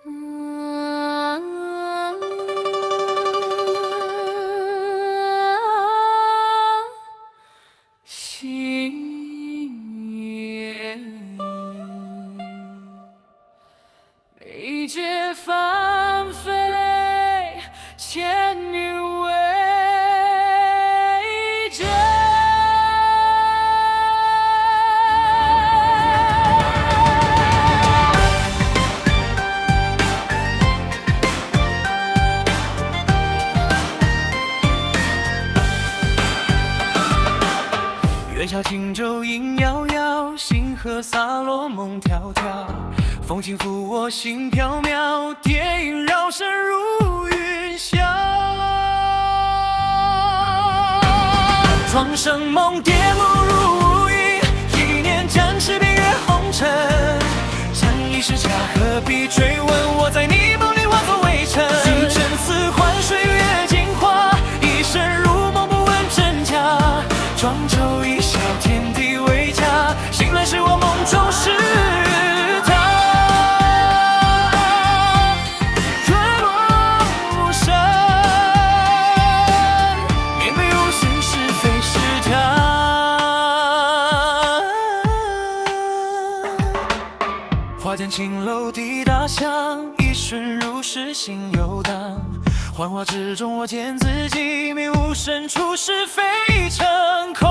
一介芳菲，千女为证。月下轻舟莺遥遥，星河洒落梦迢迢。风轻拂我心飘渺，蝶影绕身如云霄。庄生梦，蝶幕如云，一念展翅遍越红尘。真意是假，何必追问？我在你梦里化作微尘。虚真似幻，水月镜花，一生如梦，不问真假。庄周一笑，天地为家，醒来是我梦中是他。花间青楼滴答响，一瞬如是心游荡。幻化之中，我见自己迷雾深处，是非成空。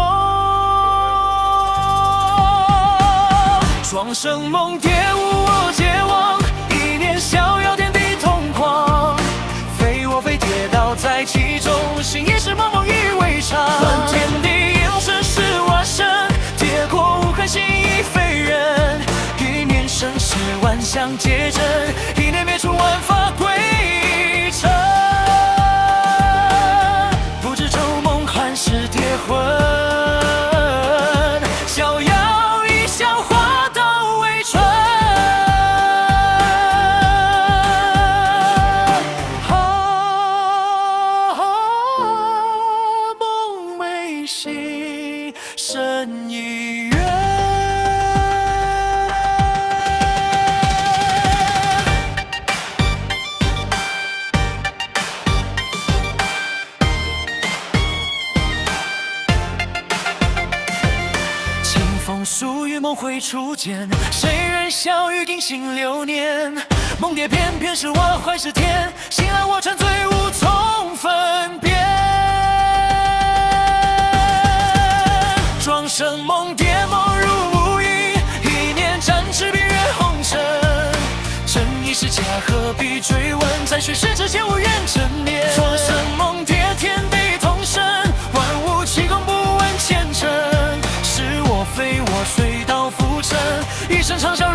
庄生梦，蝶舞我皆忘，一念逍遥，天地同狂。非我非，跌倒在其中，心也是茫茫一为常。乱天地，眼神是我身，跌过无痕，心已非人。一念生死，万象皆真，一念灭除万法归尘。不知昼梦还是蝶魂，逍遥一笑，化到微尘。梦没醒，身已远。树与梦会初见，谁人笑语定心流年？梦蝶翩翩是我还是天？醒来我沉醉无从分辨。庄生梦，蝶梦如无影，一念展翅遍越红尘。真意是假，何必追问？在虚实之间无缘真念。庄生梦，蝶天地同生，万物齐共，不问前程。是我非我，随道浮沉，一生长啸。